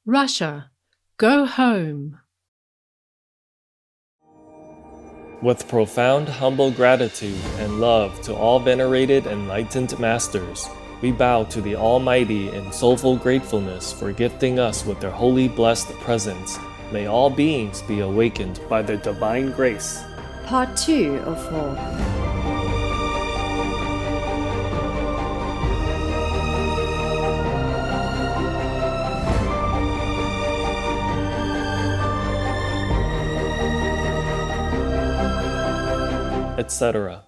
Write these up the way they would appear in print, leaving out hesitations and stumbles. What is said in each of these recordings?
Russia, go home. With profound humble gratitude and love to all venerated enlightened masters, we bow to the Almighty in soulful gratefulness for gifting us with their holy blessed presence. May all beings be awakened by their divine grace. Part 2 of 4. Etc.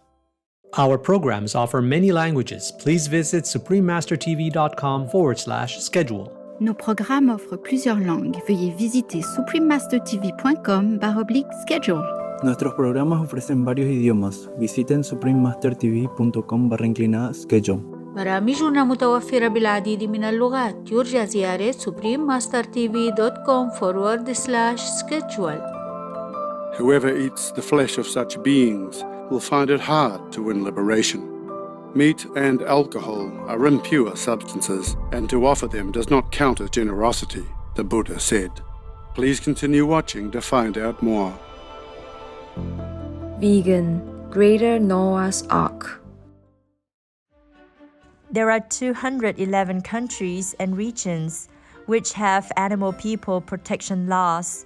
Our programs offer many languages. Please visit suprememastertv.com/schedule. Nos programmes offrent plusieurs langues. Veuillez visiter suprememastertv.com/schedule. Nuestros programas ofrecen varios idiomas. Visiten suprememastertv.com/schedule. برامجنا متوفرة بالعديد من اللغات. يرجى زيارة suprememastertv.com/schedule. Whoever eats the flesh of such beings will find it hard to win liberation. Meat and alcohol are impure substances, and to offer them does not count as generosity, the Buddha said. Please continue watching to find out more. Vegan, Greater Noah's Ark. There are 211 countries and regions which have animal people protection laws.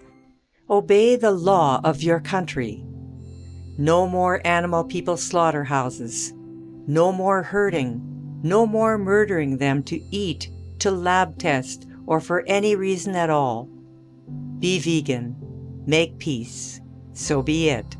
Obey the law of your country. No more animal people slaughterhouses. No more hurting. No more murdering them to eat, to lab test, or for any reason at all. Be vegan. Make peace. So be it.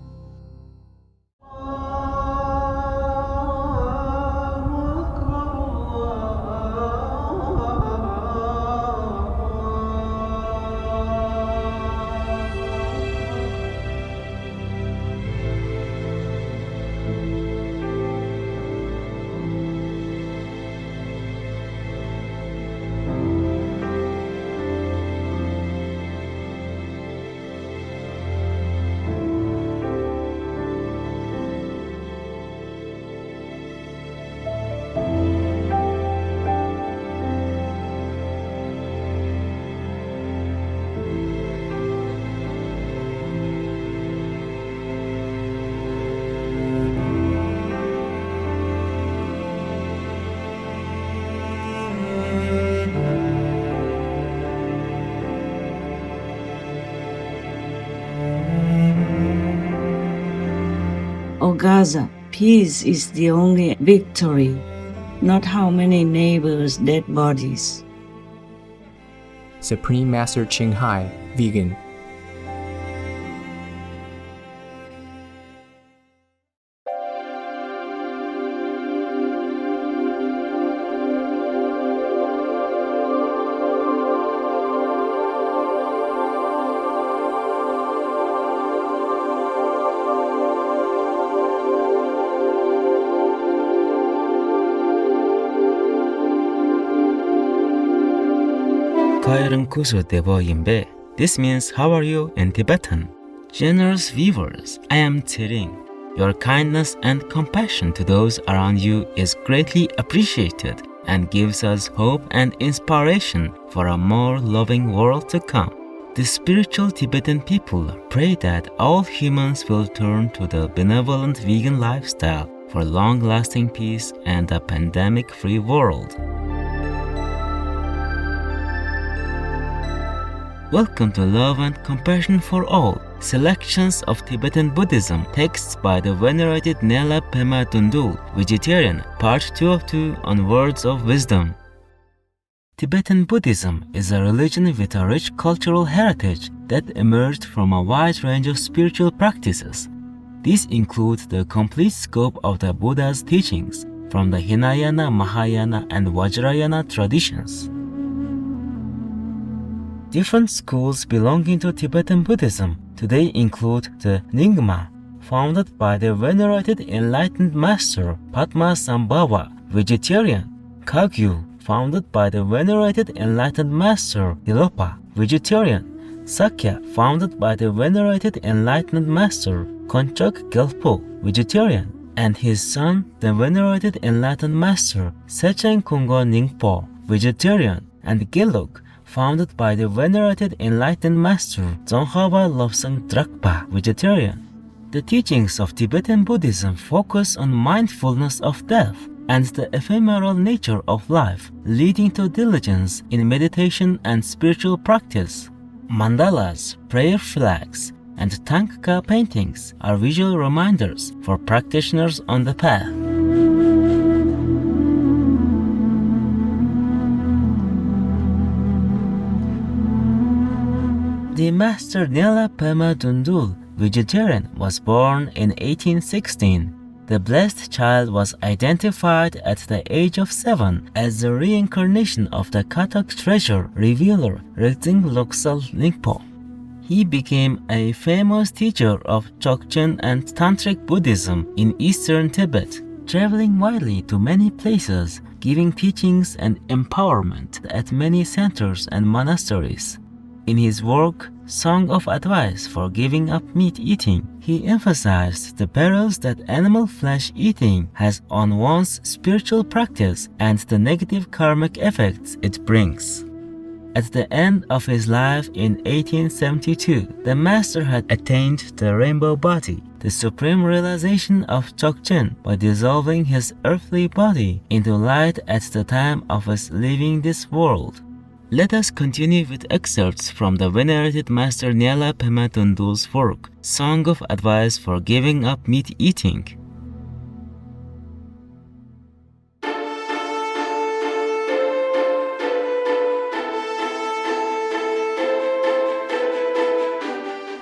O Gaza, peace is the only victory, not how many neighbors' dead bodies. Supreme Master Ching Hai, vegan. Kusu Debo Yimbe. This means how are you in Tibetan. Generous viewers, I am Tsering. Your kindness and compassion to those around you is greatly appreciated and gives us hope and inspiration for a more loving world to come. The spiritual Tibetan people pray that all humans will turn to the benevolent vegan lifestyle for long-lasting peace and a pandemic-free world. Welcome to Love and Compassion for All, selections of Tibetan Buddhism, texts by the Venerated Nyala Pema Dündul, Vegetarian, Part 2 of 2 on Words of Wisdom. Tibetan Buddhism is a religion with a rich cultural heritage that emerged from a wide range of spiritual practices. These include the complete scope of the Buddha's teachings from the Hinayana, Mahayana, and Vajrayana traditions. Different schools belonging to Tibetan Buddhism today include the Nyingma, founded by the Venerated Enlightened Master Padmasambhava, Vegetarian; Kagyu, founded by the Venerated Enlightened Master Dilopa, Vegetarian; Sakya, founded by the Venerated Enlightened Master Konchak Gelpo, Vegetarian; and his son, the Venerated Enlightened Master Sechen Kungo Ningpo, Vegetarian; and Gelug, founded by the venerated enlightened master Dzongkhapa Lobsang Drakpa, vegetarian. The teachings of Tibetan Buddhism focus on mindfulness of death and the ephemeral nature of life, leading to diligence in meditation and spiritual practice. Mandalas, prayer flags, and Thangka paintings are visual reminders for practitioners on the path. The Master Nyala Pema Dündul, vegetarian, was born in 1816. The blessed child was identified at the age of 7 as the reincarnation of the Kathak treasure revealer Rizing Loksal Ningpo. He became a famous teacher of Dzogchen and Tantric Buddhism in eastern Tibet, traveling widely to many places, giving teachings and empowerment at many centers and monasteries. In his work, Song of Advice for Giving Up Meat Eating, he emphasized the perils that animal flesh eating has on one's spiritual practice and the negative karmic effects it brings. At the end of his life in 1872, the master had attained the rainbow body, the supreme realization of Dzogchen, by dissolving his earthly body into light at the time of his leaving this world. Let us continue with excerpts from the venerated Master Nyala Pema Dündul's work, Song of Advice for Giving Up Meat Eating.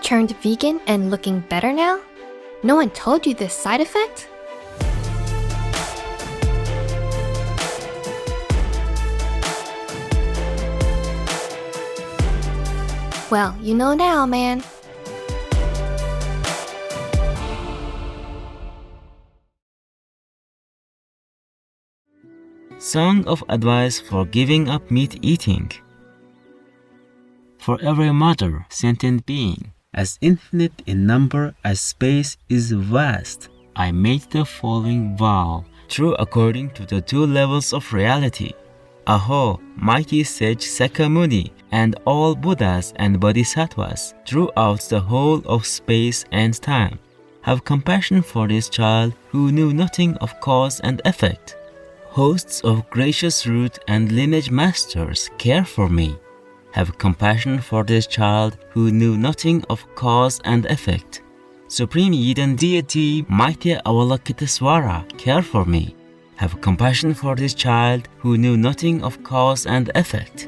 Turned vegan and looking better now? No one told you this side effect? Well, you know now, man. Song of Advice for Giving Up Meat Eating. For every mother, sentient being, as infinite in number as space is vast, I made the following vow, true according to the 2 levels of reality. Aho, mighty sage Sakyamuni, and all Buddhas and Bodhisattvas throughout the whole of space and time, have compassion for this child who knew nothing of cause and effect. Hosts of gracious root and lineage masters care for me. Have compassion for this child who knew nothing of cause and effect. Supreme Eden Deity, mighty Avalokitesvara, care for me. Have compassion for this child who knew nothing of cause and effect.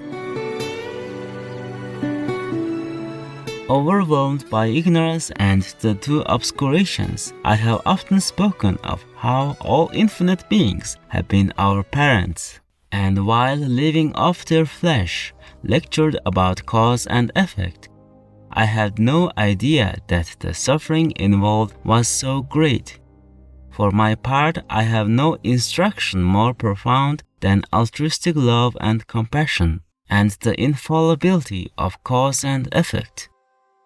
Overwhelmed by ignorance and the 2 obscurations, I have often spoken of how all infinite beings have been our parents, and while living off their flesh, lectured about cause and effect. I had no idea that the suffering involved was so great. For my part, I have no instruction more profound than altruistic love and compassion, and the infallibility of cause and effect,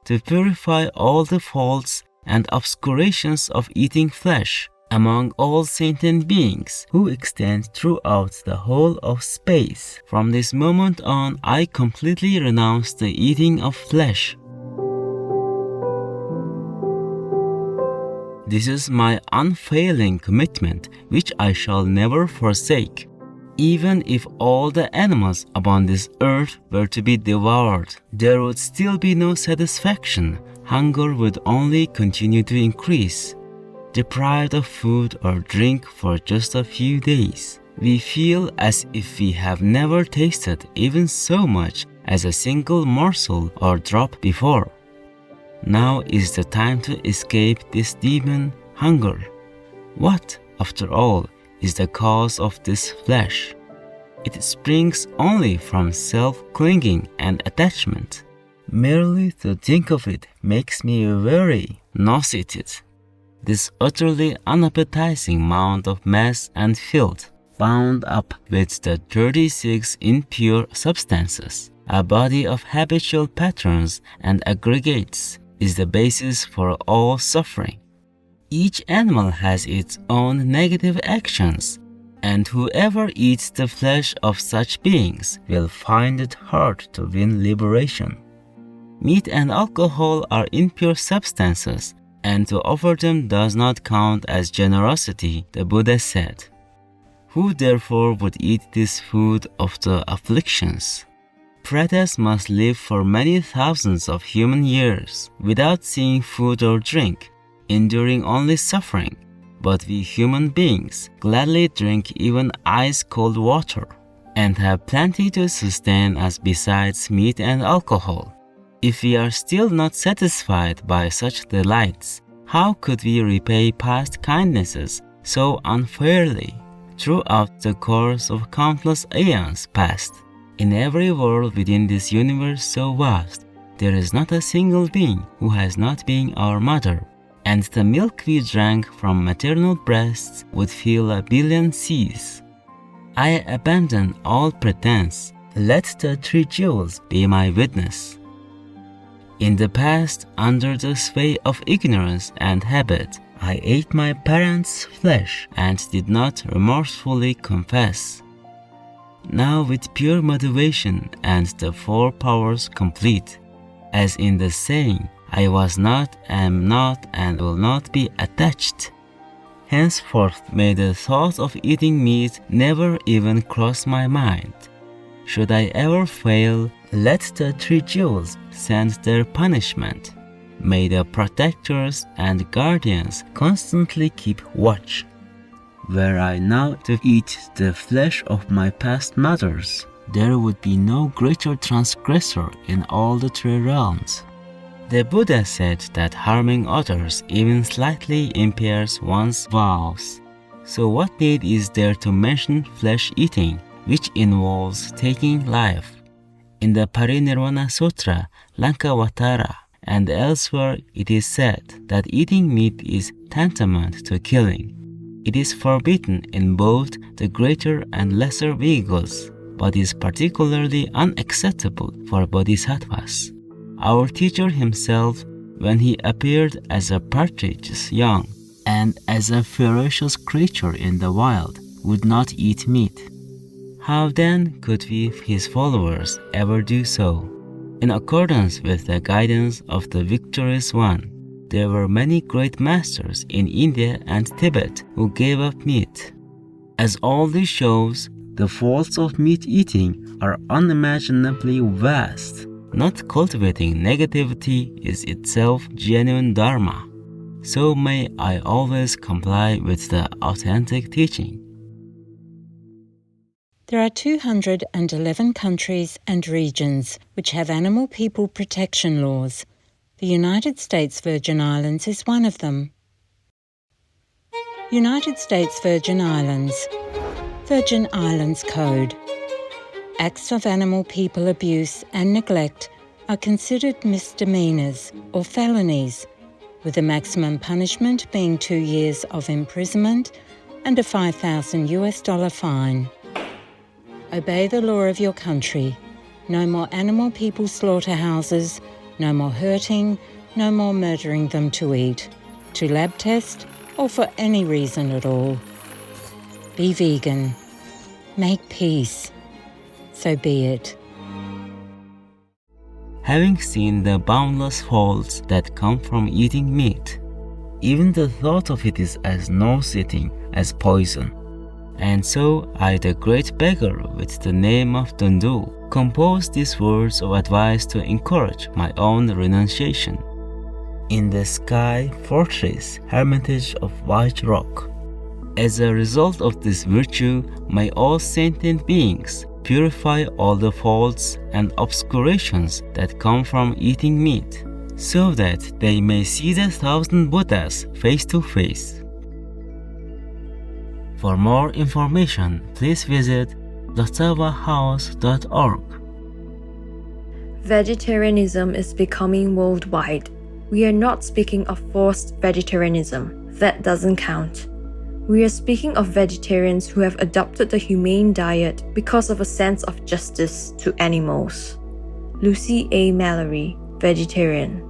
to purify all the faults and obscurations of eating flesh among all sentient beings who extend throughout the whole of space. From this moment on, I completely renounce the eating of flesh. This is my unfailing commitment, which I shall never forsake. Even if all the animals upon this earth were to be devoured, there would still be no satisfaction. Hunger would only continue to increase. Deprived of food or drink for just a few days, we feel as if we have never tasted even so much as a single morsel or drop before. Now is the time to escape this demon, hunger. What, after all, is the cause of this flesh? It springs only from self-clinging and attachment. Merely to think of it makes me very nauseated. This utterly unappetizing mound of mess and filth, bound up with the 36 impure substances, a body of habitual patterns and aggregates, is the basis for all suffering. Each animal has its own negative actions, and whoever eats the flesh of such beings will find it hard to win liberation. Meat and alcohol are impure substances, and to offer them does not count as generosity, the Buddha said. Who therefore would eat this food of the afflictions? Pretas must live for many thousands of human years without seeing food or drink, enduring only suffering. But we human beings gladly drink even ice-cold water, and have plenty to sustain us besides meat and alcohol. If we are still not satisfied by such delights, how could we repay past kindnesses so unfairly? Throughout the course of countless aeons past, in every world within this universe so vast, there is not a single being who has not been our mother, and the milk we drank from maternal breasts would fill a billion seas. I abandon all pretense. Let the three jewels be my witness. In the past, under the sway of ignorance and habit, I ate my parents' flesh and did not remorsefully confess. Now with pure motivation and the four powers complete, as in the saying, I was not, am not, and will not be attached. Henceforth may the thought of eating meat never even cross my mind. Should I ever fail, let the three jewels send their punishment. May the protectors and guardians constantly keep watch. Were I now to eat the flesh of my past mothers, there would be no greater transgressor in all the three realms. The Buddha said that harming others even slightly impairs one's vows. So what need is there to mention flesh eating, which involves taking life? In the Parinirvana Sutra, Lankavatara, and elsewhere it is said that eating meat is tantamount to killing. It is forbidden in both the greater and lesser vehicles, but is particularly unacceptable for bodhisattvas. Our teacher himself, when he appeared as a partridge's young and as a ferocious creature in the wild, would not eat meat. How then could we, his followers, ever do so? In accordance with the guidance of the victorious one, there were many great masters in India and Tibet who gave up meat. As all this shows, the faults of meat eating are unimaginably vast. Not cultivating negativity is itself genuine dharma. So may I always comply with the authentic teaching. There are 211 countries and regions which have animal people protection laws. The United States Virgin Islands is one of them. United States Virgin Islands. Virgin Islands Code. Acts of animal people abuse and neglect are considered misdemeanors or felonies, with the maximum punishment being 2 years of imprisonment and a $5,000 fine. Obey the law of your country. No more animal people slaughterhouses, no more hurting, no more murdering them to eat, to lab test, or for any reason at all. Be vegan. Make peace. So be it. Having seen the boundless faults that come from eating meat, even the thought of it is as nauseating as poison. And so I, the great beggar with the name of Dündul, compose these words of advice to encourage my own renunciation. In the sky fortress, hermitage of white rock. As a result of this virtue, may all sentient beings purify all the faults and obscurations that come from eating meat, so that they may see the 1,000 Buddhas face to face. For more information, please visit thetawahouse.org. Vegetarianism is becoming worldwide. We are not speaking of forced vegetarianism. That doesn't count. We are speaking of vegetarians who have adopted the humane diet because of a sense of justice to animals. Lucy A. Mallory, vegetarian.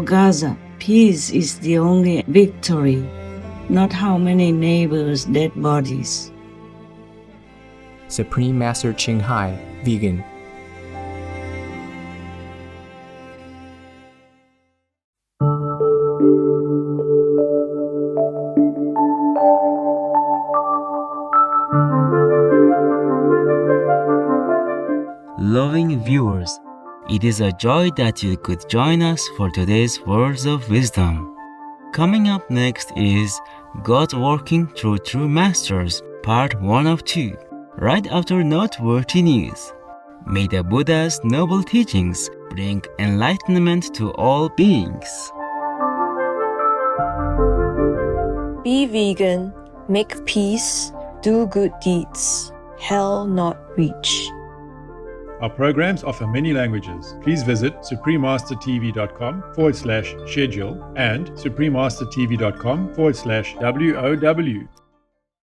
O Gaza, peace is the only victory, not how many neighbors' dead bodies. Supreme Master Ching Hai, vegan. Loving viewers, it is a joy that you could join us for today's Words of Wisdom. Coming up next is God Working Through True Masters, Part 1 of 2, right after noteworthy news. May the Buddha's noble teachings bring enlightenment to all beings. Be vegan, make peace, do good deeds, hell not reach. Our programs offer many languages. Please visit suprememastertv.com/schedule and suprememastertv.com/WOW.